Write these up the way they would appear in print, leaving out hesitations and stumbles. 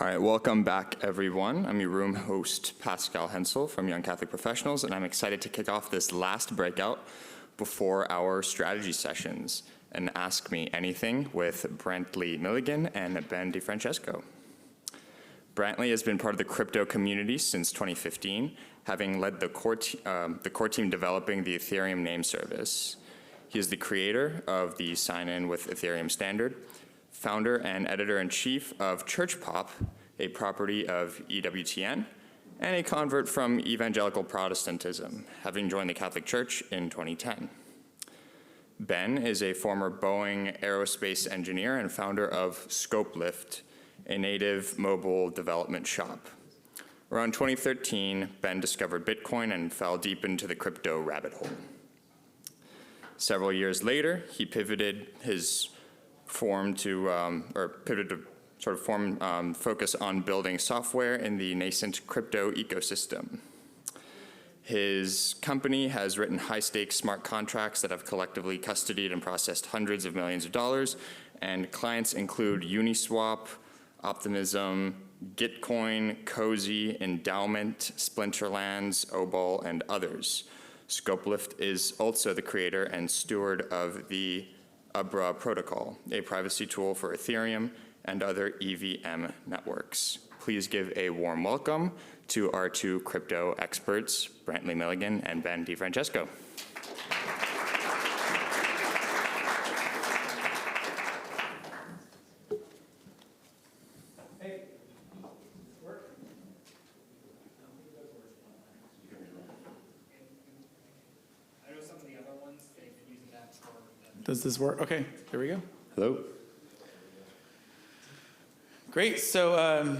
All right, welcome back, everyone. I'm your room host, Pascal Hensel from Young Catholic Professionals, and I'm excited to kick off this last breakout before our strategy sessions and Ask Me Anything with Brantly Millegan and Ben DiFrancesco. Brantly has been part of the crypto community since 2015, having led the core team developing the Ethereum Name Service. He is the creator of the Sign-In with Ethereum standard, founder and editor-in-chief of ChurchPOP, a property of EWTN, and a convert from evangelical Protestantism, having joined the Catholic Church in 2010. Ben is a former Boeing aerospace engineer and founder of ScopeLift, a native mobile development shop. Around 2013, Ben discovered Bitcoin and fell deep into the crypto rabbit hole. Several years later, he pivoted his focus on building software in the nascent crypto ecosystem. His company has written high-stakes smart contracts that have collectively custodied and processed hundreds of millions of dollars, and clients include Uniswap, Optimism, Gitcoin, Cozy, Endowment, Splinterlands, Obol, and others. ScopeLift is also the creator and steward of the Abra protocol, a privacy tool for Ethereum and other EVM networks. Please give a warm welcome to our two crypto experts, Brantly Millegan and Ben DiFrancesco. Does this work? Okay, there we go. Hello. Great. So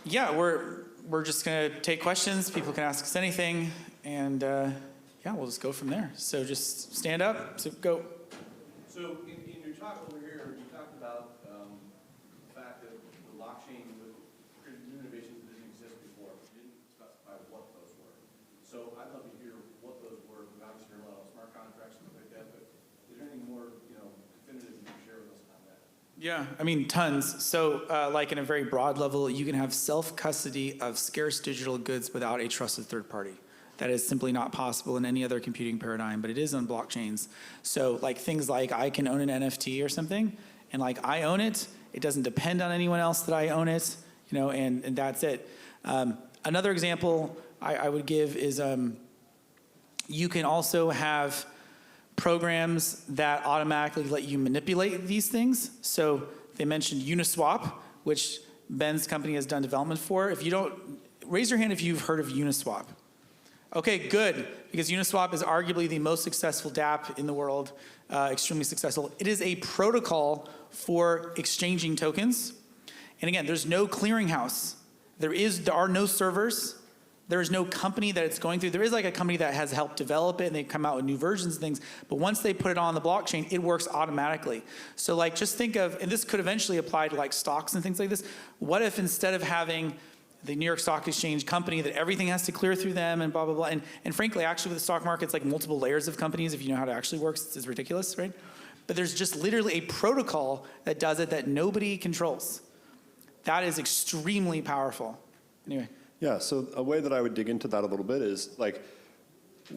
yeah, we're just gonna take questions. People can ask us anything, and yeah, we'll just go from there. So just stand up. So go. So in your talk over here, you talked about the fact that the blockchain with new innovations that didn't exist before. You didn't specify what those were. So I'd love to hear what those were. We obviously heard a lot of smart contracts and stuff like that, but is there anything more, definitive you can share with us on that? Yeah, I mean, tons. So like in a very broad level, you can have self-custody of scarce digital goods without a trusted third party. That is simply not possible in any other computing paradigm, but it is on blockchains. So like things like I can own an NFT or something, and like I own it, it doesn't depend on anyone else that I own it, and that's it. Another example I would give is you can also have programs that automatically let you manipulate these things. So they mentioned Uniswap, which Ben's company has done development for. If you don't, raise your hand if you've heard of Uniswap. Okay, good, because Uniswap is arguably the most successful dApp in the world, extremely successful. It is a protocol for exchanging tokens. And again, there's no clearinghouse. There are no servers. There is no company that it's going through. There is like a company that has helped develop it and they come out with new versions of things, but once they put it on the blockchain, it works automatically. So like just think of, and this could eventually apply to like stocks and things like this, what if instead of having the New York Stock Exchange company that everything has to clear through them and blah, blah, blah, and frankly, actually with the stock market, it's like multiple layers of companies. If you know how it actually works, it's ridiculous, right? But there's just literally a protocol that does it that nobody controls. That is extremely powerful. Anyway. Yeah, so a way that I would dig into that a little bit is like,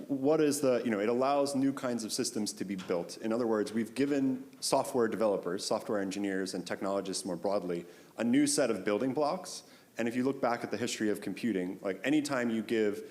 what is the, it allows new kinds of systems to be built. In other words, we've given software developers, software engineers, and technologists more broadly, a new set of building blocks. And if you look back at the history of computing, like anytime you give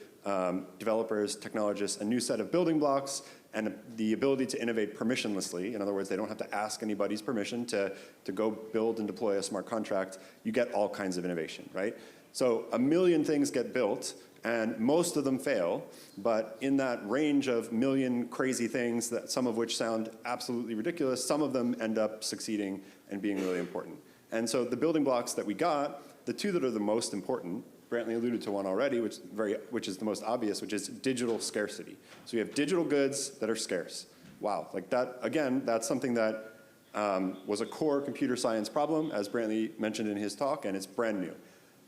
developers, technologists, a new set of building blocks and the ability to innovate permissionlessly, in other words, they don't have to ask anybody's permission to go build and deploy a smart contract, you get all kinds of innovation, right? So 1 million things get built, and most of them fail, but in that range of million crazy things, that some of which sound absolutely ridiculous, some of them end up succeeding and being really important. And so the building blocks that we got, the two that are the most important, Brantly alluded to one already, which is the most obvious, which is digital scarcity. So we have digital goods that are scarce. Wow, like that, again, that's something that was a core computer science problem, as Brantly mentioned in his talk, and it's brand new.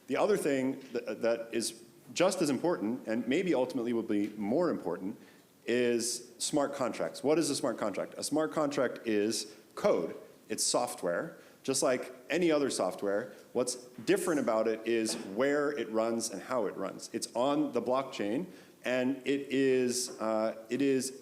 The other thing that is just as important, and maybe ultimately will be more important, is smart contracts. What is a smart contract? A smart contract is code. It's software, just like any other software. What's different about it is where it runs and how it runs. It's on the blockchain, and it is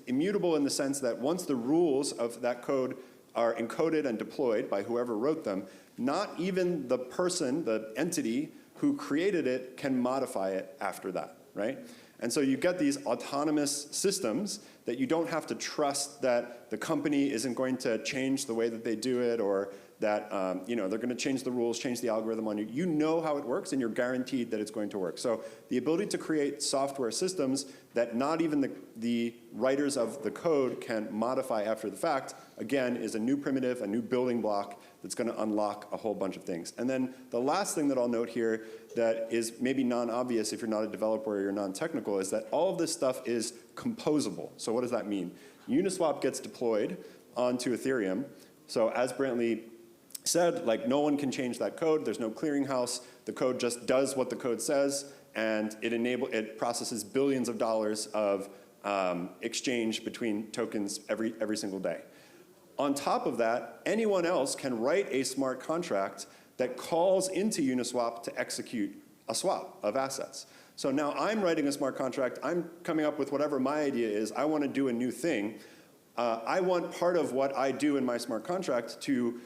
immutable in the sense that once the rules of that code are encoded and deployed by whoever wrote them, not even the person, the entity who created it, can modify it after that, right? And so you get these autonomous systems that you don't have to trust that the company isn't going to change the way that they do it, or that they're going to change the rules, change the algorithm on you. You know how it works, and you're guaranteed that it's going to work. So the ability to create software systems that not even the writers of the code can modify after the fact, again, is a new primitive, a new building block that's going to unlock a whole bunch of things. And then the last thing that I'll note here that is maybe non-obvious if you're not a developer or you're non-technical is that all of this stuff is composable. So what does that mean? Uniswap gets deployed onto Ethereum. So as Brantly said, like, no one can change that code. There's no clearinghouse. The code just does what the code says, and it processes billions of dollars of exchange between tokens every single day. On top of that, anyone else can write a smart contract that calls into Uniswap to execute a swap of assets. So now I'm writing a smart contract. I'm coming up with whatever my idea is. I want to do a new thing. I want part of what I do in my smart contract to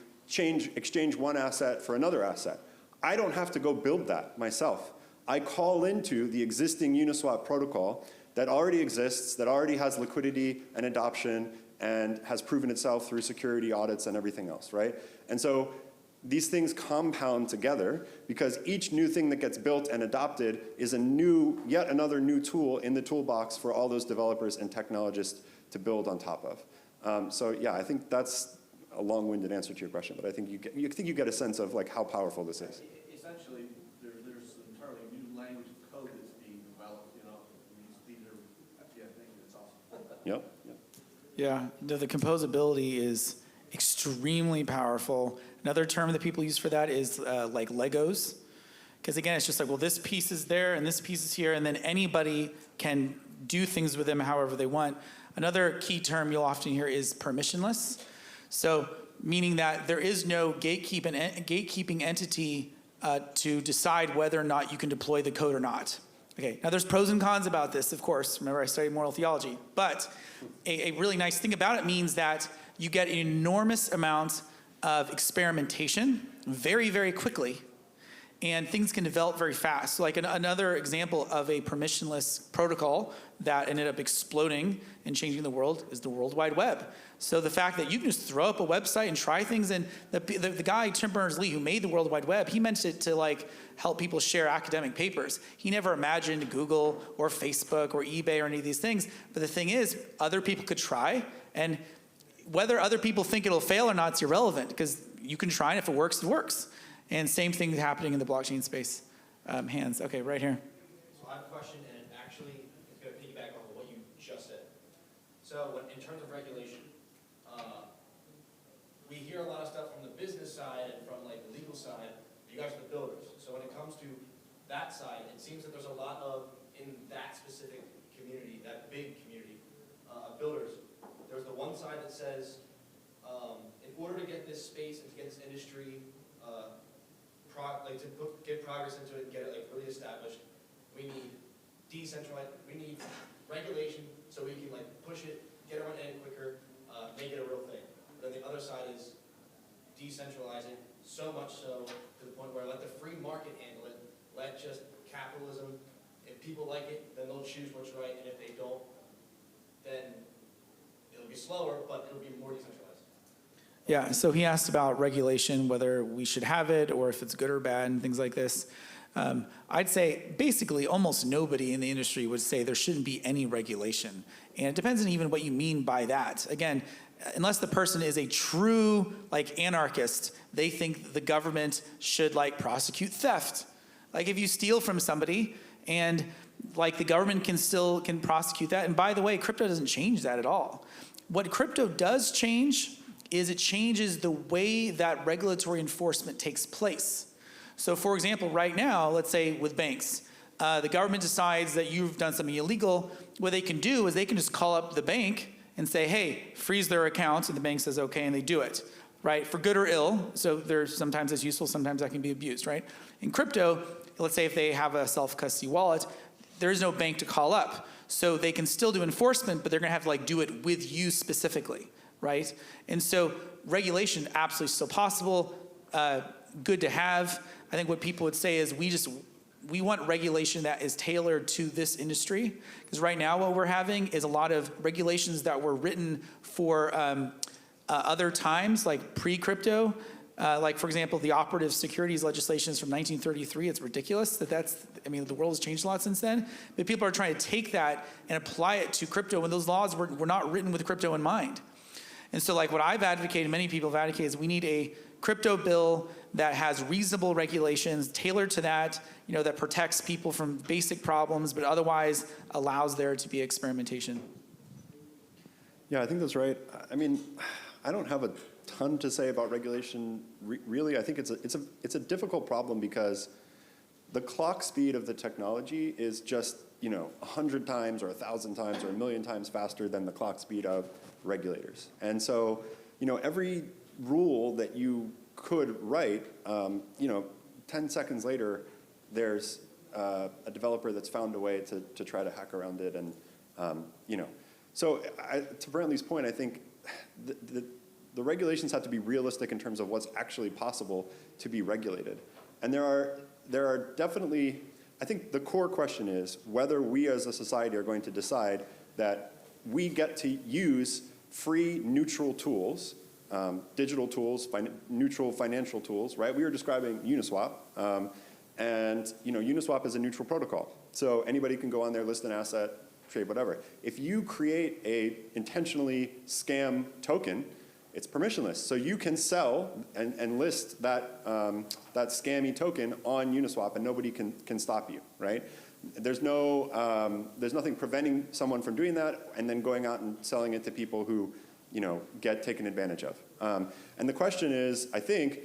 exchange one asset for another asset. I don't have to go build that myself. I call into the existing Uniswap protocol that already exists, that already has liquidity and adoption, and has proven itself through security audits and everything else, right? And so these things compound together because each new thing that gets built and adopted is yet another new tool in the toolbox for all those developers and technologists to build on top of. So yeah, I think that's a long-winded answer to your question, but I think you get a sense of like how powerful this is. Essentially, there's an entirely new language of code that's being developed. These are things. It's awesome. Yep. Yeah, the composability is extremely powerful. Another term that people use for that is like Legos. Because again, it's just like, well, this piece is there and this piece is here, and then anybody can do things with them however they want. Another key term you'll often hear is permissionless. So meaning that there is no gatekeeping entity to decide whether or not you can deploy the code or not. Okay, now there's pros and cons about this, of course. Remember, I studied moral theology. But a really nice thing about it means that you get an enormous amount of experimentation very, very quickly, and things can develop very fast. So like another example of a permissionless protocol that ended up exploding and changing the world is the World Wide Web. So the fact that you can just throw up a website and try things, and the guy, Tim Berners-Lee, who made the World Wide Web, he meant it to like help people share academic papers. He never imagined Google or Facebook or eBay or any of these things. But the thing is, other people could try, and whether other people think it'll fail or not, it's irrelevant, because you can try, and if it works, it works. And same thing happening in the blockchain space. Hands, okay, right here. So I have a question, and it actually is going to piggyback on what you just said. So in terms of regulation, we hear a lot of stuff from the business side and from like the legal side. You guys are the builders. So when it comes to that side, it seems that there's a lot of, in that specific community, that big community of builders, there's the one side that says, in order to get this space and to get this industry get progress into it and get it like really established, we need we need regulation so we can like push it, get it on in quicker, make it a real thing. But then the other side is decentralize it so much so to the point where let the free market handle it, let just capitalism, if people like it, then they'll choose what's right, and if they don't, then it'll be slower, but it'll be more decentralized. Yeah, so he asked about regulation, whether we should have it or if it's good or bad and things like this. I'd say basically almost nobody in the industry would say there shouldn't be any regulation. And it depends on even what you mean by that. Again, unless the person is a true like anarchist, they think the government should like prosecute theft. Like if you steal from somebody and like the government can prosecute that. And by the way, crypto doesn't change that at all. What crypto does change is it changes the way that regulatory enforcement takes place. So for example, right now, let's say with banks, the government decides that you've done something illegal. What they can do is they can just call up the bank and say, hey, freeze their accounts, and the bank says okay, and they do it. right? For good or ill. So there's sometimes it's useful, sometimes that can be abused, right? In crypto, let's say if they have a self-custody wallet, there is no bank to call up. So they can still do enforcement, but they're gonna have to like do it with you specifically, right? And so regulation absolutely still possible, good to have. I think what people would say is we want regulation that is tailored to this industry, because right now what we're having is a lot of regulations that were written for other times, like pre-crypto. Like, for example, the operative securities legislation is from 1933. It's ridiculous the world has changed a lot since then. But people are trying to take that and apply it to crypto when those laws were not written with crypto in mind. And so like what I've advocated, many people have advocated, is we need a crypto bill that has reasonable regulations tailored to that, that protects people from basic problems, but otherwise allows there to be experimentation. Yeah, I think that's right. I mean, I don't have a ton to say about regulation. Really, I think it's a difficult problem because the clock speed of the technology is just 100 times or 1,000 times or 1,000,000 times faster than the clock speed of regulators. And so, every rule that you could write, 10 seconds later, there's a developer that's found a way to try to hack around it, and So to Brantly's point, I think the regulations have to be realistic in terms of what's actually possible to be regulated. And there are definitely, I think the core question is whether we as a society are going to decide that we get to use free, neutral tools, digital tools, neutral financial tools, right? We were describing Uniswap, and Uniswap is a neutral protocol. So anybody can go on there, list an asset, trade whatever. If you create a intentionally scam token, it's permissionless. So you can sell and list that scammy token on Uniswap, and nobody can stop you, right? There's nothing preventing someone from doing that and then going out and selling it to people who get taken advantage of. And the question is, I think,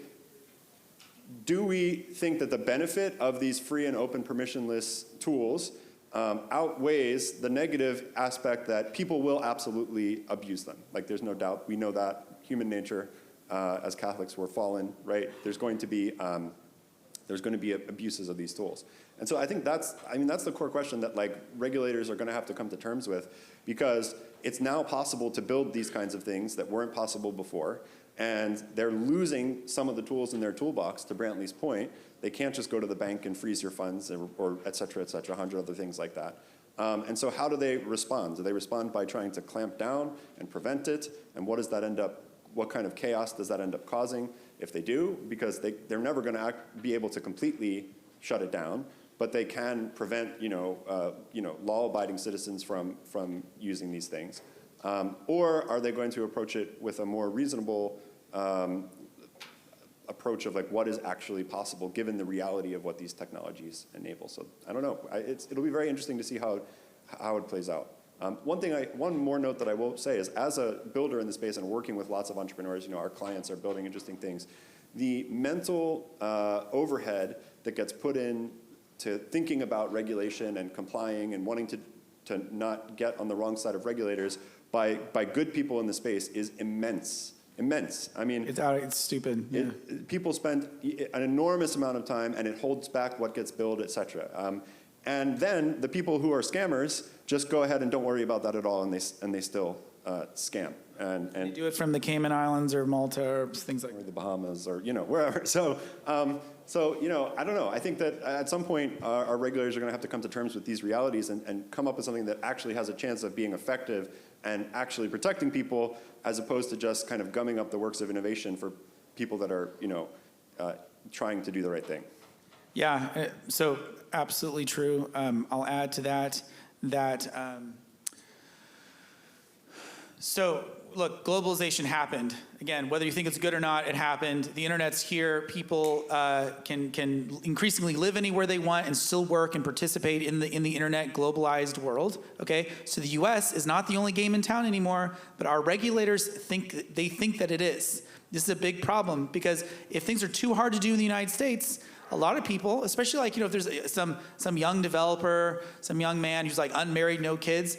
do we think that the benefit of these free and open permissionless tools outweighs the negative aspect that people will absolutely abuse them? Like, there's no doubt. We know that. Human nature, as Catholics, we're fallen, right? There's going to be abuses of these tools. And so I think that's the core question that regulators are going to have to come to terms with, because it's now possible to build these kinds of things that weren't possible before, and they're losing some of the tools in their toolbox. To Brantly's point, they can't just go to the bank and freeze your funds or et cetera, 100 other things like that. And so how do they respond? Do they respond by trying to clamp down and prevent it? And what kind of chaos does that end up causing if they do? Because they're never going to be able to completely shut it down, but they can prevent law-abiding citizens from using these things. Or are they going to approach it with a more reasonable approach of what is actually possible given the reality of what these technologies enable? So I don't know. It'll be very interesting to see how it plays out. One more note that I will say is, as a builder in the space and working with lots of entrepreneurs, our clients are building interesting things. The mental overhead that gets put in to thinking about regulation and complying and wanting to not get on the wrong side of regulators by good people in the space is immense. I mean, it's stupid. Yeah. People spend an enormous amount of time, and it holds back what gets built, et cetera. And then the people who are scammers just go ahead and don't worry about that at all, and they still scam. And they do it from the Cayman Islands or Malta or things like that. Or the Bahamas or wherever. So I don't know. I think that at some point our regulators are going to have to come to terms with these realities and come up with something that actually has a chance of being effective and actually protecting people, as opposed to just kind of gumming up the works of innovation for people that are trying to do the right thing. Yeah. So absolutely true. I'll add to that. So look, globalization happened. Again, whether you think it's good or not, it happened. The internet's here. People can increasingly live anywhere they want and still work and participate in the internet globalized world. Okay, so the U.S. is not the only game in town anymore, but our regulators think that it is. This is a big problem, because if things are too hard to do in the United States, a lot of people, especially if there's some young developer, some young man who's unmarried, no kids,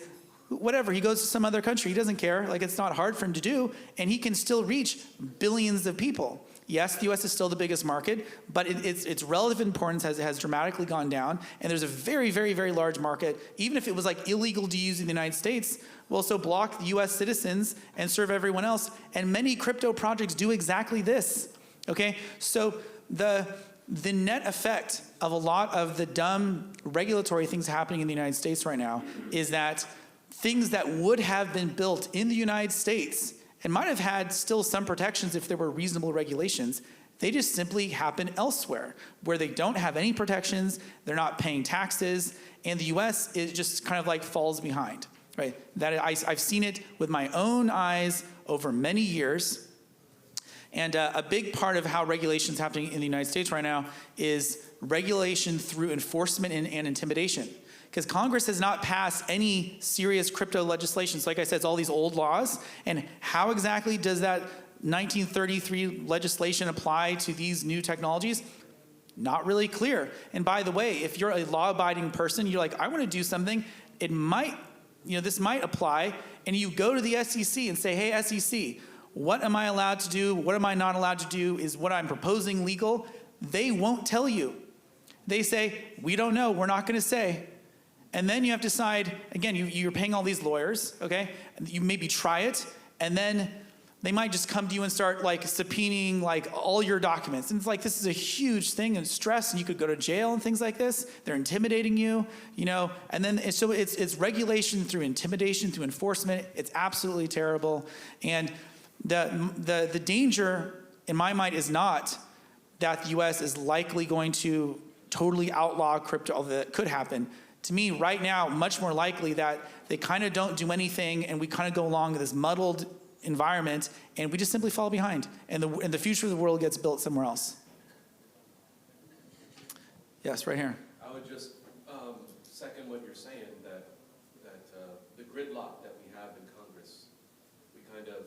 whatever, he goes to some other country. He doesn't care. Like, it's not hard for him to do, and he can still reach billions of people. Yes, the U.S. is still the biggest market, but its relative importance has dramatically gone down, and there's a very, very, very large market. Even if it was like illegal to use in the United States, well, so block the U.S. citizens and serve everyone else. And many crypto projects do exactly this. Okay, so the net effect of a lot of the dumb regulatory things happening in the United States right now is that things that would have been built in the United States and might have had still some protections if there were reasonable regulations, they just simply happen elsewhere, where they don't have any protections, they're not paying taxes, and the US is just kind of like falls behind, right? I've seen it with my own eyes over many years. And a big part of how regulation is happening in the United States right now is regulation through enforcement and intimidation. Because Congress has not passed any serious crypto legislation. So like I said, it's all these old laws. And how exactly does that 1933 legislation apply to these new technologies? Not really clear. And by the way, if you're a law-abiding person, you're like, I want to do something, it might, this might apply. And you go to the SEC and say, hey, SEC, what am I allowed to do? What am I not allowed to do? Is what I'm proposing legal? They won't tell you. They say, we don't know, we're not going to say. And then you have to decide, again, you're paying all these lawyers, okay? You maybe try it, and then they might just come to you and start like subpoenaing like all your documents. And it's like, this is a huge thing and stress, and you could go to jail and things like this. They're intimidating you, and then so it's regulation through intimidation, through enforcement. It's absolutely terrible. And the danger, in my mind, is not that the US is likely going to totally outlaw crypto, although that could happen. To me, right now, much more likely that they kind of don't do anything and we kind of go along with this muddled environment and we just simply fall behind. And the future of the world gets built somewhere else. Yes, right here. I would just second what you're saying, that the gridlock that we have in Congress, we kind of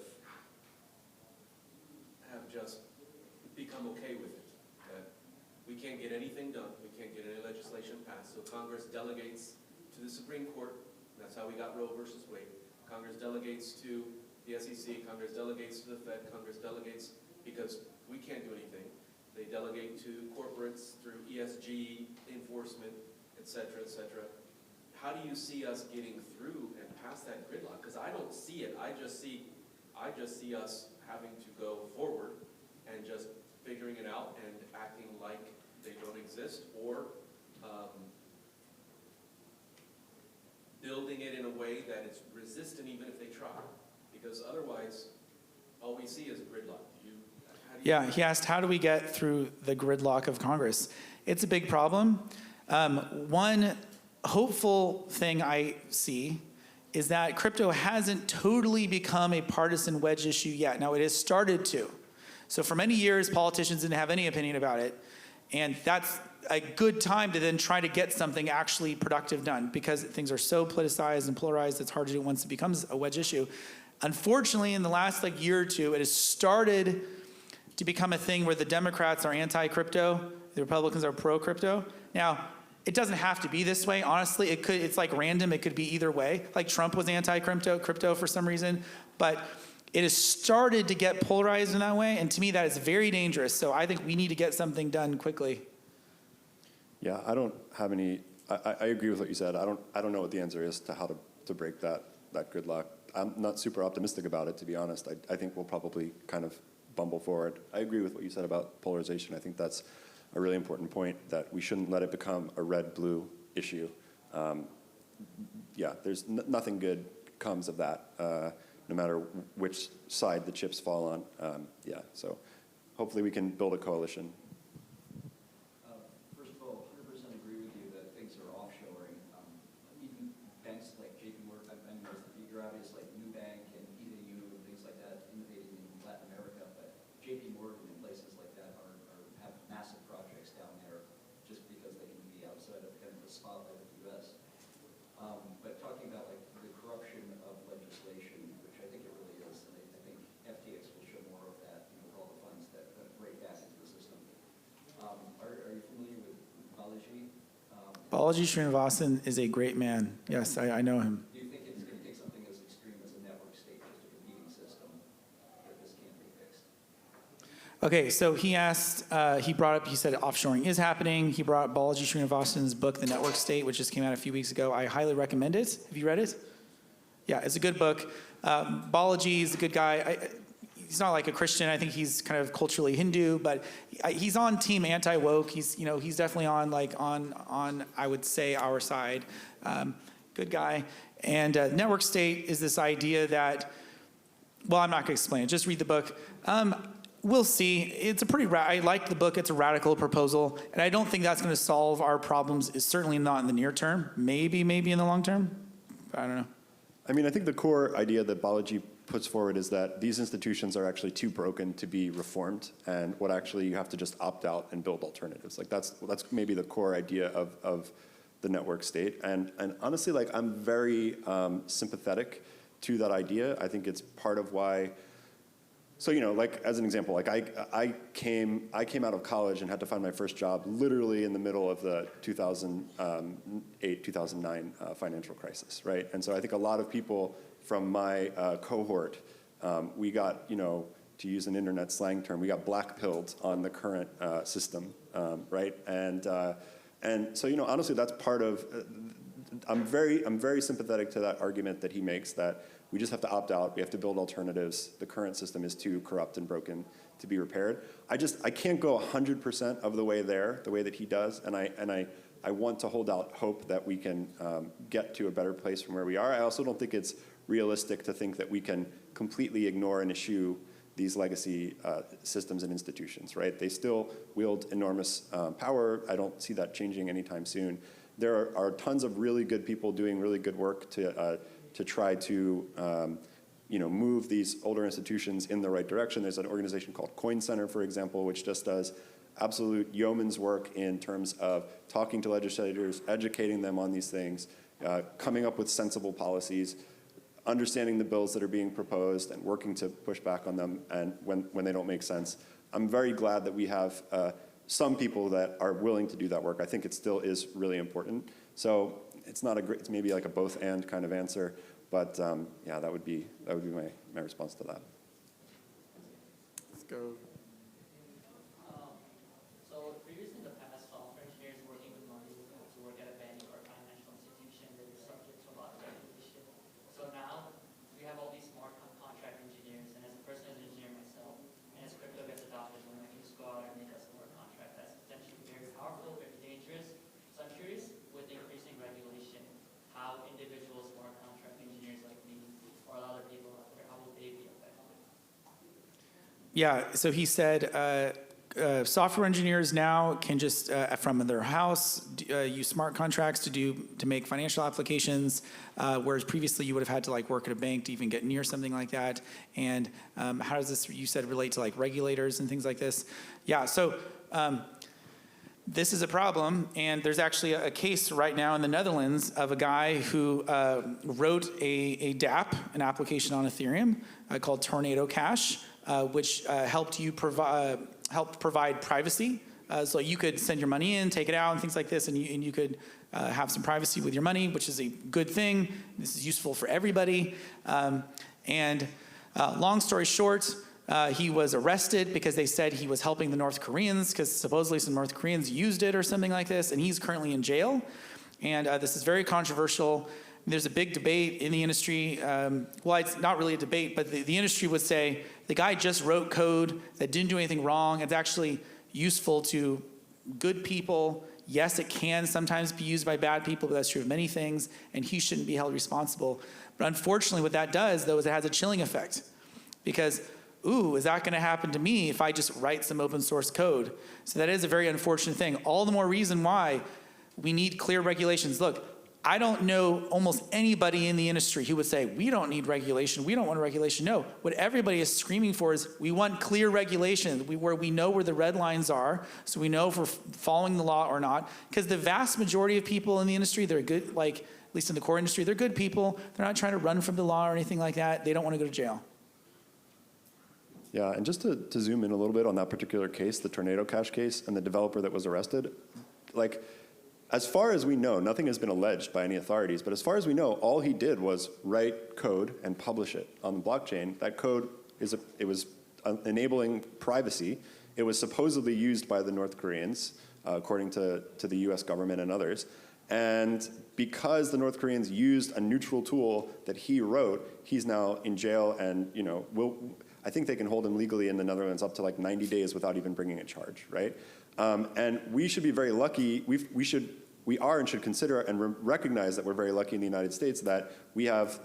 have just become okay with it. That we can't get anything done, we can't get any legislation passed, so Congress delegates to the Supreme Court. That's how we got Roe versus Wade. Congress delegates to the SEC, Congress delegates to the Fed, Congress delegates because we can't do anything. They delegate to corporates through ESG enforcement, et cetera, et cetera. How do you see us getting through and past that gridlock? Because I don't see it. I just see us having to go forward and just figuring it out and acting like they don't exist, or building it in a way that it's resistant even if they try. Because otherwise, all we see is gridlock. Yeah, he asked, how do we get through the gridlock of Congress? It's a big problem. One hopeful thing I see is that crypto hasn't totally become a partisan wedge issue yet. Now, it has started to. So for many years, politicians didn't have any opinion about it. And that's a good time to then try to get something actually productive done, because things are so politicized and polarized, it's hard to do once it becomes a wedge issue. Unfortunately, in the last year or two, it has started to become a thing where the Democrats are anti-crypto, the Republicans are pro-crypto. Now, it doesn't have to be this way. Honestly, it's like random. It could be either way. Like Trump was anti-crypto for some reason, but it has started to get polarized in that way, and to me, that is very dangerous. So I think we need to get something done quickly. Yeah, I don't have any. I agree with what you said. I don't know what the answer is to how to break that gridlock. I'm not super optimistic about it, to be honest. I think we'll probably kind of bumble forward. I agree with what you said about polarization. I think that's a really important point, that we shouldn't let it become a red-blue issue. Yeah, there's nothing good comes of that, no matter which side the chips fall on. Yeah, so hopefully we can build a coalition. First of all, 100% agree with you that things are offshoring. Even banks like JP Morgan, I mean, you're obvious like Nubank and EWTN and things like that, innovating in Latin America, but JP Morgan and places like that have massive projects down there just because they can be outside of kind of the spotlight of the U.S. But talking about like the corruption of legislation, which I think it really is, and I think FTX will show more of that, with all the funds that break back into the system. Are you familiar with Balaji? Balaji Srinivasan is a great man. Yes, I know him. Do you think it's going to take Okay, so he asked, he said offshoring is happening. He brought up Balaji Srinivasan's book, The Network State, which just came out a few weeks ago. I highly recommend it. Have you read it? Yeah, it's a good book. Balaji is a good guy. He's not like a Christian. I think he's kind of culturally Hindu, but he's on team anti-woke. He's definitely on I would say our side. Good guy. And network state is this idea that, well, I'm not going to explain it. Just read the book. We'll see. It's a I like the book. It's a radical proposal, and I don't think that's going to solve our problems. It's certainly not in the near term. Maybe in the long term. I don't know. I mean, I think the core idea that Balaji puts forward is that these institutions are actually too broken to be reformed, and what actually you have to just opt out and build alternatives. Like that's maybe the core idea of the network state. And honestly, like I'm very sympathetic to that idea. I think it's part of why. So, like as an example, like I came out of college and had to find my first job literally in the middle of the 2008, 2009 financial crisis, right? And so I think a lot of people from my cohort, we got, to use an internet slang term, we got black-pilled on the current system, right? And so, honestly, that's part of, I'm very sympathetic to that argument that he makes that we just have to opt out. We have to build alternatives. The current system is too corrupt and broken to be repaired. I can't go 100% of the way there, the way that he does, and I want to hold out hope that we can get to a better place from where we are. I also don't think it's realistic to think that we can completely ignore and eschew these legacy systems and institutions, right? They still wield enormous power. I don't see that changing anytime soon. There are tons of really good people doing really good work to try to move these older institutions in the right direction. There's an organization called Coin Center, for example, which just does absolute yeoman's work in terms of talking to legislators, educating them on these things, coming up with sensible policies, understanding the bills that are being proposed and working to push back on them and when they don't make sense. I'm very glad that we have some people that are willing to do that work. I think it still is really important. So it's maybe like a both and kind of answer, but yeah, that would be my response to that. Let's go. So previously in the past, software engineers working with money would have to work at a bank or a financial institution that is subject to a lot of regulation. So now we have all these smart contract engineers, and as a person, as an engineer myself, and as crypto gets adopted, when I can just go out and make a smart contract that's potentially very powerful, very dangerous. So I'm curious, with increasing regulation, how individual smart contract engineers like me or other people out there, how will they be affected? Yeah, so he said software engineers now can just, from their house, use smart contracts to make financial applications, whereas previously you would have had to work at a bank to even get near something like that. And how does this, you said, relate to regulators and things like this? Yeah, so this is a problem, and there's actually a case right now in the Netherlands of a guy who wrote a dApp, an application on Ethereum called Tornado Cash, which helped provide privacy. So you could send your money in, take it out, and things like this, and you could have some privacy with your money, which is a good thing. This is useful for everybody. Long story short, he was arrested because they said he was helping the North Koreans, because supposedly some North Koreans used it or something like this, and he's currently in jail. And this is very controversial. There's a big debate in the industry. Well, it's not really a debate, but the industry would say the guy just wrote code that didn't do anything wrong. It's actually useful to good people. Yes, it can sometimes be used by bad people, but that's true of many things, and he shouldn't be held responsible. But unfortunately, what that does, though, is it has a chilling effect. Because, ooh, is that going to happen to me if I just write some open source code? So that is a very unfortunate thing. All the more reason why we need clear regulations. Look, I don't know almost anybody in the industry who would say, we don't need regulation, we don't want regulation. No, what everybody is screaming for is we want clear regulations where we know where the red lines are, so we know if we're following the law or not. Because the vast majority of people in the industry, they're good, at least in the core industry, they're good people. They're not trying to run from the law or anything like that. They don't want to go to jail. Yeah, and just to zoom in a little bit on that particular case, the Tornado Cash case and the developer that was arrested, as far as we know, nothing has been alleged by any authorities, but as far as we know, all he did was write code and publish it on the blockchain. That code was enabling privacy. It was supposedly used by the North Koreans, according to the US government and others. And because the North Koreans used a neutral tool that he wrote, he's now in jail, and I think they can hold him legally in the Netherlands up to like 90 days without even bringing a charge, right? And we should be very lucky. We are and should consider and recognize that we're very lucky in the United States that we have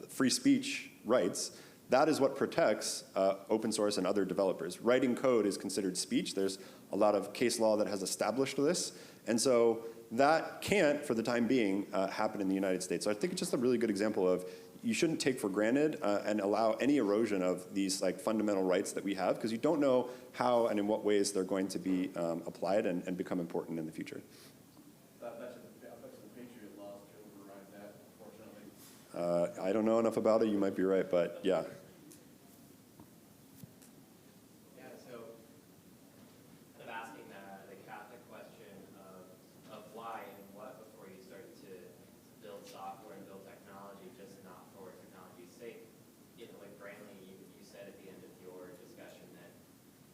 free speech rights. That is what protects open source and other developers. Writing code is considered speech. There's a lot of case law that has established this. And so that can't, for the time being, happen in the United States. So I think it's just a really good example of you shouldn't take for granted and allow any erosion of these like fundamental rights that we have, because you don't know how and in what ways they're going to be applied and become important in the future. I bet you the Patriot laws could override that, unfortunately. I don't know enough about it. You might be right, but yeah. Yeah, so kind of asking the Catholic question of why and what before you started to build software and build technology, just not for technology's sake. Like Brantly, you said at the end of your discussion that,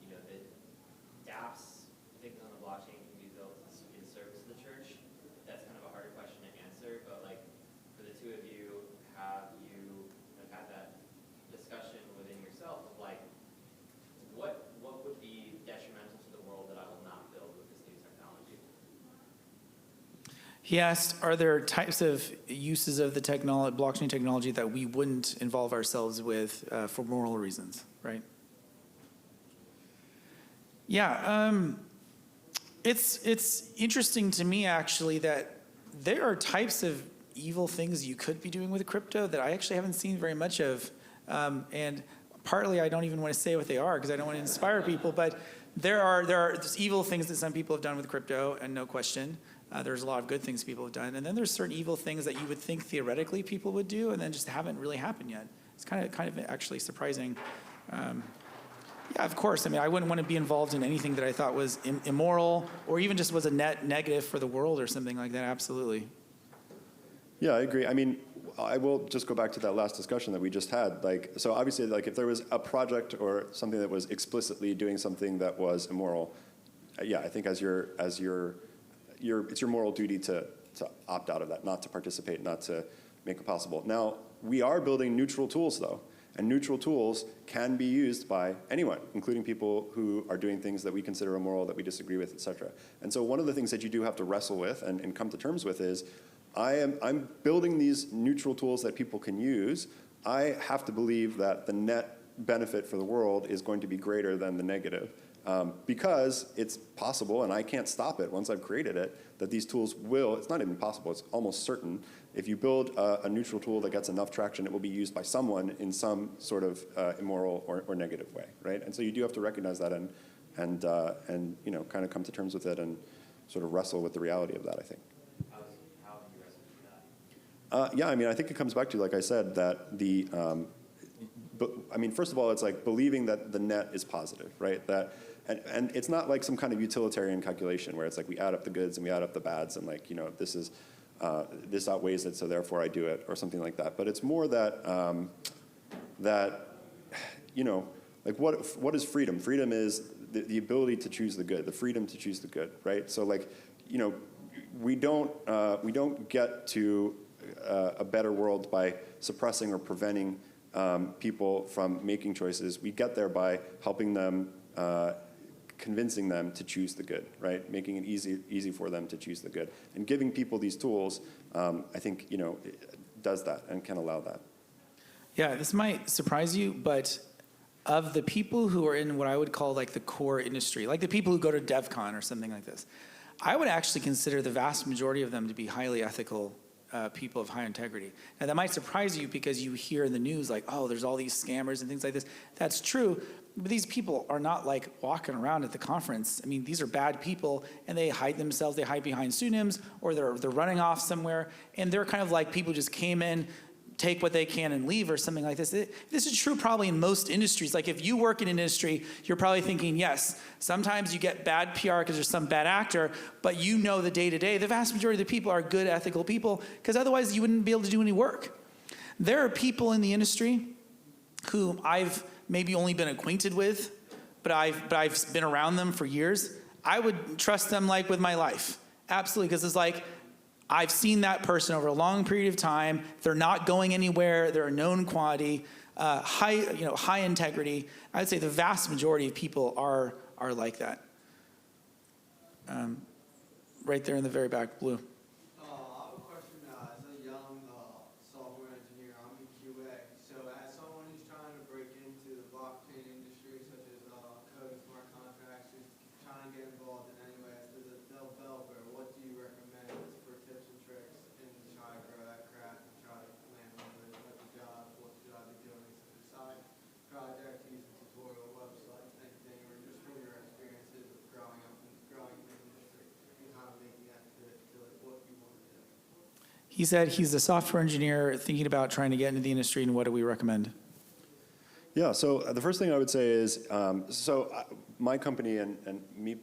that dApps, particularly on the blockchain, can be built in service of the church. That's kind of a harder question to answer, but like for the two of you, have you had that discussion within yourself of like, what would be detrimental to the world that I will not build with this new technology? He asked, are there types of uses of the blockchain technology that we wouldn't involve ourselves with for moral reasons, right? Yeah, it's interesting to me actually that there are types of evil things you could be doing with crypto that I actually haven't seen very much of. And partly I don't even want to say what they are because I don't want to inspire people, but there's evil things that some people have done with crypto, and no question. There's a lot of good things people have done. And then there's certain evil things that you would think theoretically people would do and then just haven't really happened yet. It's kind of actually surprising. Yeah, of course. I mean, I wouldn't want to be involved in anything that I thought was immoral or even just was a net negative for the world or something like that. Absolutely. Yeah, I agree. I mean, I will just go back to that last discussion that we just had. Like, so obviously, like, if there was a project or something that was explicitly doing something that was immoral, yeah, I think it's your moral duty to opt out of that, not to participate, not to make it possible. Now, we are building neutral tools, though. And neutral tools can be used by anyone, including people who are doing things that we consider immoral, that we disagree with, et cetera. And so one of the things that you do have to wrestle with and come to terms with is, I'm building these neutral tools that people can use. I have to believe that the net benefit for the world is going to be greater than the negative. Because it's possible, and I can't stop it once I've created it, that these tools will, it's not even possible, it's almost certain, if you build a neutral tool that gets enough traction, it will be used by someone in some sort of immoral or negative way, right? And so you do have to recognize that and kind of come to terms with it and sort of wrestle with the reality of that, I think. How have you wrestled with that? Yeah, I mean, I think it comes back to, like I said, that first of all, it's like believing that the net is positive, right? And it's not like some kind of utilitarian calculation where it's like we add up the goods and we add up the bads and like, this outweighs it, so therefore I do it, or something like that. But it's more that, like what is freedom? Freedom is the ability to choose the good, the freedom to choose the good, right? So like, we don't get to a better world by suppressing or preventing people from making choices. We get there by helping them, convincing them to choose the good, right? Making it easy for them to choose the good. And giving people these tools, I think, does that and can allow that. Yeah, this might surprise you, but of the people who are in what I would call like the core industry, like the people who go to DevCon or something like this, I would actually consider the vast majority of them to be highly ethical people of high integrity. Now that might surprise you because you hear in the news like, oh, there's all these scammers and things like this. That's true, but these people are not like walking around at the conference. I mean, these are bad people and they hide themselves, they hide behind pseudonyms or they're running off somewhere and they're kind of like people who just came in, take what they can and leave or something like this. This is true probably in most industries. Like if you work in an industry, you're probably thinking, yes, sometimes you get bad PR because there's some bad actor, but you know the day-to-day, the vast majority of the people are good, ethical people, because otherwise you wouldn't be able to do any work. There are people in the industry who I've maybe only been acquainted with, but I've been around them for years, I would trust them like with my life. Absolutely, because it's like, I've seen that person over a long period of time. They're not going anywhere. They're a known quantity, high integrity. I'd say the vast majority of people are like that. Right there in the very back, blue. I have a question. As a young software engineer, I'm in QA. So as someone who's trying to break into the blockchain industry, such as coding smart contracts, who's trying to get involved in any way, as a developer, what do you recommend for tips and tricks in trying to grow that craft and try to land one of those type of jobs? What should I be doing? Is it a side project, use a tutorial website, anything, or just from your experiences of growing up and growing in the industry and kind of making that pivot to what you want to do? He said he's a software engineer thinking about trying to get into the industry, and what do we recommend? Yeah, so the first thing I would say is, my company and me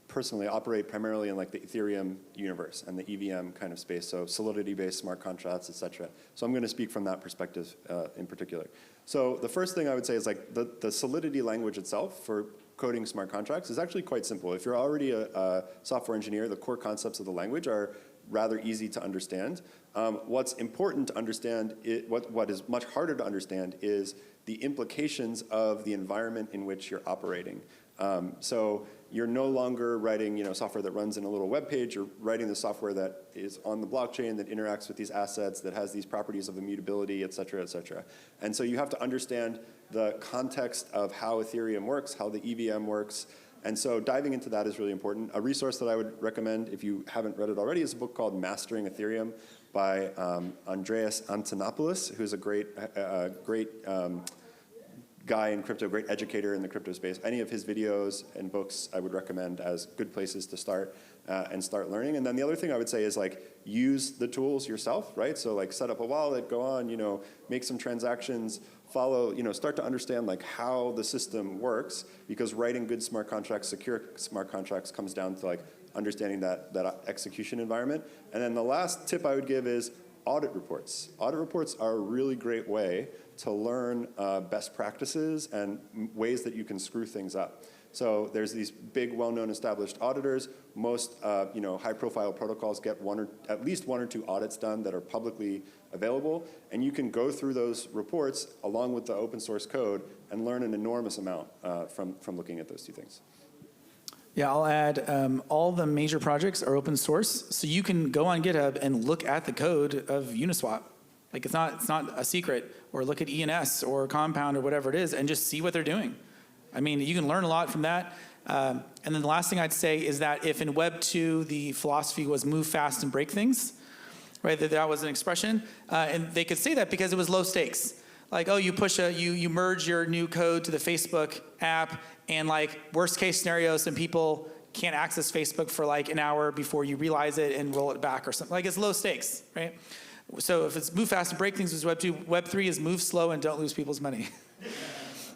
personally operate primarily in like the Ethereum universe and the EVM kind of space, so Solidity-based smart contracts, et cetera. So I'm going to speak from that perspective in particular. So the first thing I would say is like the Solidity language itself for coding smart contracts is actually quite simple. If you're already a software engineer, the core concepts of the language are rather easy to understand. What's important to understand, what is much harder to understand is the implications of the environment in which you're operating. So you're no longer writing software that runs in a little web page. You're writing the software that is on the blockchain, that interacts with these assets, that has these properties of immutability, et cetera, et cetera. And so you have to understand the context of how Ethereum works, how the EVM works. And so diving into that is really important. A resource that I would recommend, if you haven't read it already, is a book called Mastering Ethereum by Andreas Antonopoulos, who's a great guy in crypto, great educator in the crypto space. Any of his videos and books I would recommend as good places to start and start learning. And then the other thing I would say is like use the tools yourself, right? So like set up a wallet, go on, make some transactions, follow, start to understand like how the system works, because writing good smart contracts, secure smart contracts comes down to like understanding that execution environment. And then the last tip I would give is audit reports. Audit reports are a really great way to learn best practices and ways that you can screw things up. So there's these big, well-known established auditors. Most high-profile protocols get at least one or two audits done that are publicly available, and you can go through those reports along with the open source code and learn an enormous amount from looking at those two things. Yeah, I'll add all the major projects are open source, so you can go on GitHub and look at the code of Uniswap. Like it's not a secret. Or look at ENS or Compound or whatever it is and just see what they're doing. I mean, you can learn a lot from that. And then the last thing I'd say is that if in Web 2 the philosophy was move fast and break things, right? That was an expression, and they could say that because it was low stakes. Like, oh, you merge your new code to the Facebook app, and like worst case scenario, some people can't access Facebook for like an hour before you realize it and roll it back or something. Like it's low stakes, right? So if it's move fast and break things, is Web 2. Web 3 is move slow and don't lose people's money.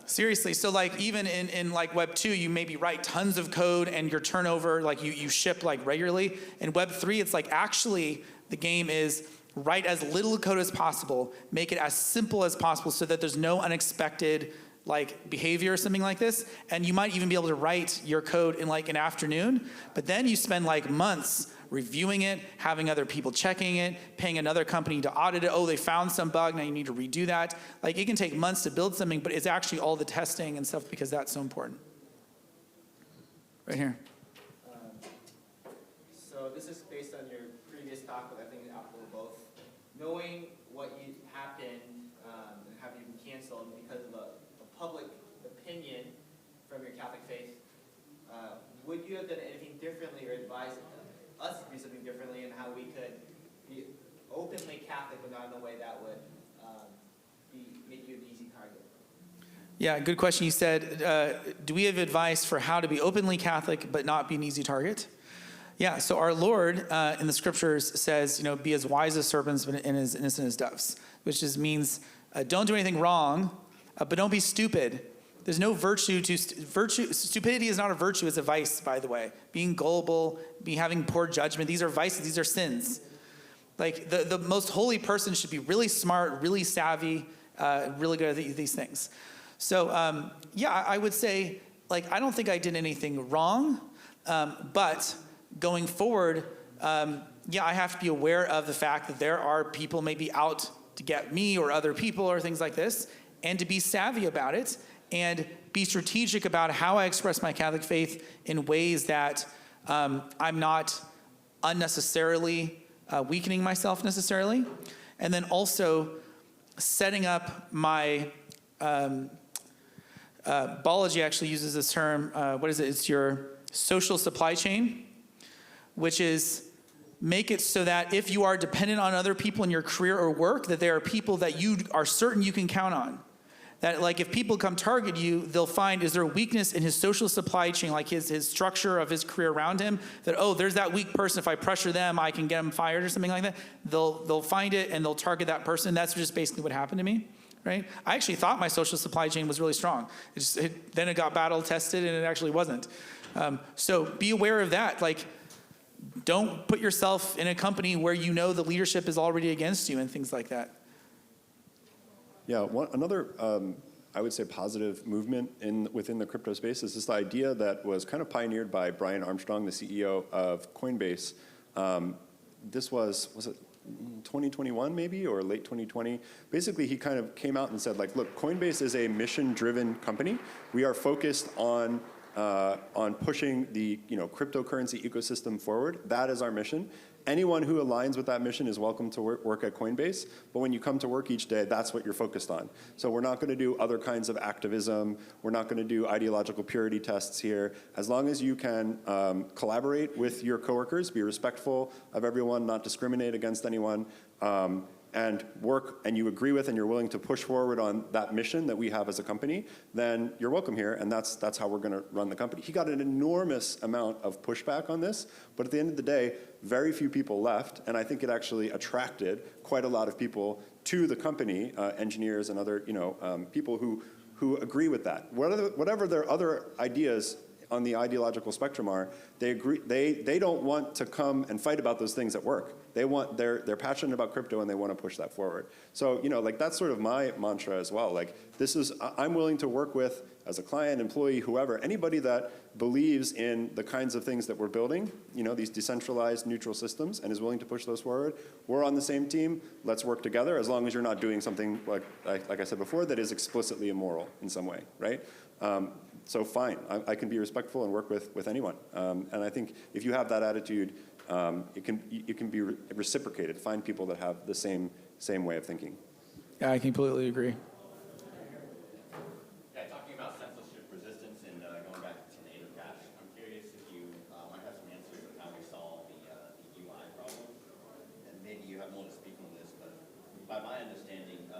Seriously, so like even in like Web 2, you maybe write tons of code and your turnover, like you ship like regularly. In Web 3, it's like actually the game is write as little code as possible, make it as simple as possible so that there's no unexpected like behavior or something like this. And you might even be able to write your code in like an afternoon, but then you spend like months reviewing it, having other people checking it, paying another company to audit it. Oh, they found some bug, now you need to redo that. Like it can take months to build something, but it's actually all the testing and stuff because that's so important. Right here. So this is based on your previous talk, but I think it's applicable to both. Knowing what happened and have you been canceled because of a public opinion from your Catholic faith, would you have done anything differently or advised us to do something differently and how we could be openly Catholic but not in a way that would make you an easy target? Yeah, good question. You said, do we have advice for how to be openly Catholic but not be an easy target? Yeah, so our Lord in the scriptures says, be as wise as serpents and as innocent as doves, which means don't do anything wrong, but don't be stupid. There's no virtue to virtue. Stupidity is not a virtue, it's a vice, by the way. Being gullible, having poor judgment, these are vices, these are sins. Like the most holy person should be really smart, really savvy, really good at these things. So yeah, I would say, like, I don't think I did anything wrong, but going forward, yeah, I have to be aware of the fact that there are people maybe out to get me or other people or things like this, and to be savvy about it and be strategic about how I express my Catholic faith in ways that I'm not unnecessarily weakening myself necessarily. And then also setting up my, Bology actually uses this term, what is it? It's your social supply chain, which is make it so that if you are dependent on other people in your career or work, that there are people that you are certain you can count on. That, like, if people come target you, they'll find, is there a weakness in his social supply chain, like his structure of his career around him, that, oh, there's that weak person, if I pressure them, I can get them fired or something like that. They'll find it and they'll target that person. That's just basically what happened to me, right? I actually thought my social supply chain was really strong. Then it got battle tested and it actually wasn't. So be aware of that. Like, don't put yourself in a company where you know the leadership is already against you and things like that. Yeah, another, I would say, positive movement within the crypto space is this idea that was kind of pioneered by Brian Armstrong, the CEO of Coinbase. This was it 2021 maybe, or late 2020? Basically, he kind of came out and said, like, look, Coinbase is a mission-driven company. We are focused on pushing the cryptocurrency ecosystem forward. That is our mission. Anyone who aligns with that mission is welcome to work at Coinbase, but when you come to work each day, that's what you're focused on. So we're not going to do other kinds of activism. We're not going to do ideological purity tests here. As long as you can collaborate with your coworkers, be respectful of everyone, not discriminate against anyone, and work, and you agree with and you're willing to push forward on that mission that we have as a company, then you're welcome here, and that's how we're going to run the company. He got an enormous amount of pushback on this, but at the end of the day, very few people left, and I think it actually attracted quite a lot of people to the company, engineers and other people who agree with that. Whatever their other ideas on the ideological spectrum are, they don't want to come and fight about those things at work. They're passionate about crypto and they want to push that forward. So, like, that's sort of my mantra as well. Like, I'm willing to work with, as a client, employee, whoever, anybody that believes in the kinds of things that we're building, these decentralized neutral systems, and is willing to push those forward. We're on the same team. Let's work together, as long as you're not doing something, like I said before, that is explicitly immoral in some way, right? So fine, I can be respectful and work with anyone. And I think if you have that attitude, it can be reciprocated. Find people that have the same way of thinking. Yeah, I completely agree. Yeah, talking about censorship resistance and going back to tornado cash, I'm curious if you might have some answers of how we solve the UI problem. And maybe you have more to speak on this, but by my understanding,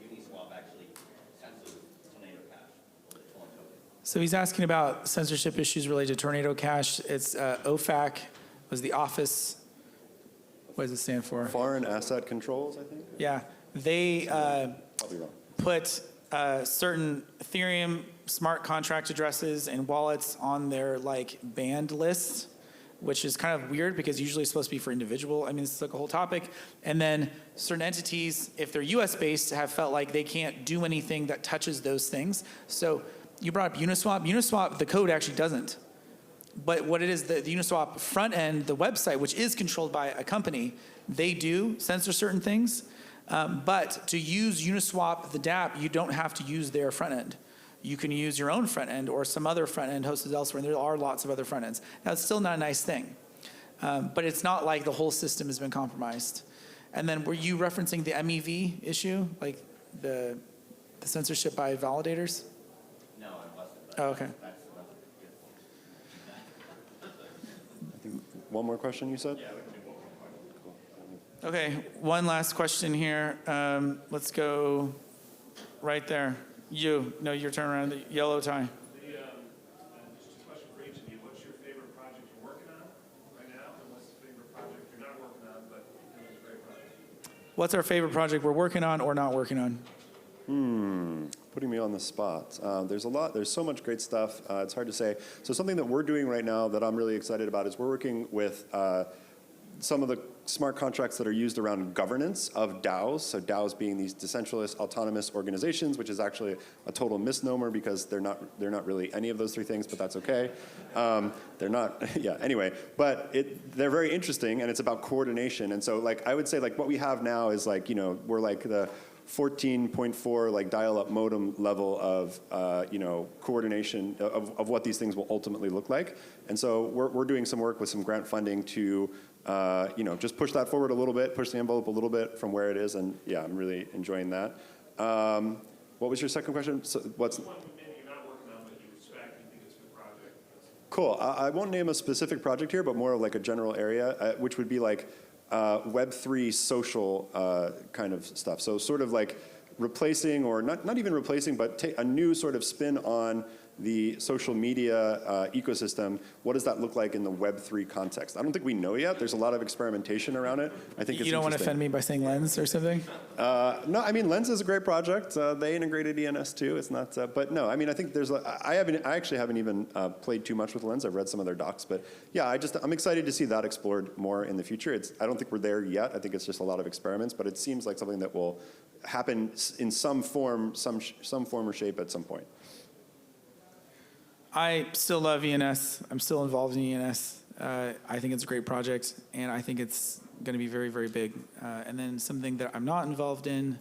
Uniswap actually censors tornado cash, or the torn token. So he's asking about censorship issues related to Tornado Cash. It's OFAC, was the office, what does it stand for? Foreign Asset Controls, I think? Yeah, they Probably wrong. put certain Ethereum smart contract addresses and wallets on their, like, banned list, which is kind of weird because usually it's supposed to be for individual. I mean, this is like a whole topic. And then certain entities, if they're US based, have felt like they can't do anything that touches those things. So you brought up Uniswap. Uniswap, the code actually doesn't. But what it is, the Uniswap front end, the website, which is controlled by a company, they do censor certain things. But to use Uniswap, the dApp, you don't have to use their front end. You can use your own front end or some other front end hosted elsewhere, and there are lots of other front ends. Now, it's still not a nice thing. But it's not like the whole system has been compromised. And then were you referencing the MEV issue, like the censorship by validators? No, I wasn't. But Oh, okay. that's I think one more question, you said? yeah, we can do one more question. Cool. Okay, one last question here. Let's go right there. No, your turn around, the yellow tie. Just a question for each of you. What's your favorite project you're working on right now? And what's the favorite project you're not working on, but it's a great project? What's our favorite project we're working on or not working on? Putting me on the spot. There's so much great stuff. It's hard to say. So something that we're doing right now that I'm really excited about is we're working with some of the smart contracts that are used around governance of DAOs. So DAOs being these decentralized autonomous organizations, which is actually a total misnomer because they're not really any of those three things, but that's okay. They're not, yeah, anyway. But they're very interesting, and it's about coordination. And so like I would say like what we have now is like, you know, we're like the 14.4 like dial-up modem level of you know, coordination of what these things will ultimately look like. And so we're doing some work with some grant funding to you know, just push that forward a little bit, push the envelope a little bit from where it is, and yeah, I'm really enjoying that. What was your second question? So what's one maybe you're not working on, but you respect, you think it's a good project? cool? I won't name a specific project here, but more of like a general area, which would be like Web3 social kind of stuff. So sort of like replacing, or not even replacing, but take a new sort of spin on the social media ecosystem. What does that look like in the Web3 context? I don't think we know yet. There's a lot of experimentation around it. I think You don't want to offend me by saying Lens or something? No, I mean, Lens is a great project. They integrated ENS too. It's not, but no, I mean, I think there's, I actually haven't even played too much with Lens. I've read some of their docs, but yeah, I'm excited to see that explored more in the future. I don't think we're there yet. I think it's just a lot of experiments, but it seems like something that will happen in some form, some form or shape at some point. I still love ENS. I'm still involved in ENS. I think it's a great project, and I think it's going to be very, very big. And then something that I'm not involved in,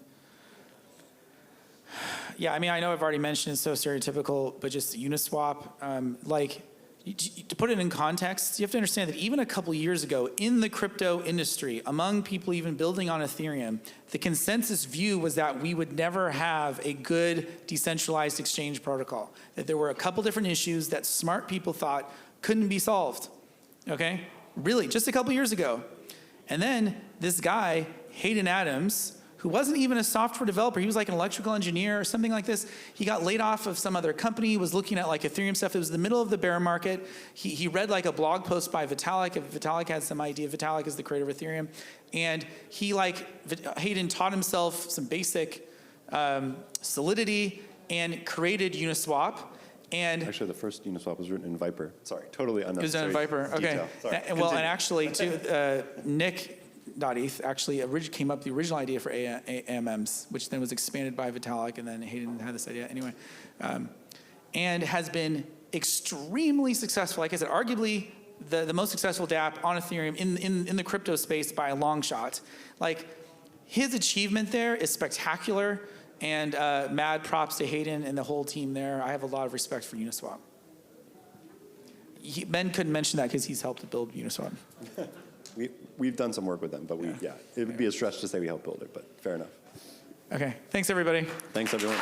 yeah, I mean, I know I've already mentioned it's so stereotypical, but just Uniswap, like, to put it in context, you have to understand that even a couple years ago in the crypto industry, among people even building on Ethereum, the consensus view was that we would never have a good decentralized exchange protocol. That there were a couple different issues that smart people thought couldn't be solved, okay? Really, just a couple years ago. And then this guy, Hayden Adams, who wasn't even a software developer, he was like an electrical engineer or something like this. He got laid off of some other company, was looking at like Ethereum stuff. It was the middle of the bear market. He read like a blog post by Vitalik. If Vitalik had some idea, Vitalik is the creator of Ethereum. And Hayden taught himself some basic Solidity and created Uniswap. And actually, the first Uniswap was written in Viper. Sorry, totally unnecessary. It was done in Viper, okay. Sorry. Well, and actually, too, Nick.eth actually came up with the original idea for AMMs, which then was expanded by Vitalik, and then Hayden had this idea anyway. And has been extremely successful. Like I said, arguably the most successful dApp on Ethereum in the crypto space by a long shot. Like, his achievement there is spectacular, and mad props to Hayden and the whole team there. I have a lot of respect for Uniswap. Ben couldn't mention that because he's helped build Uniswap. We've done some work with them, but yeah, it would be a stretch to say we helped build it, but fair enough. Okay, thanks everybody. Thanks everyone.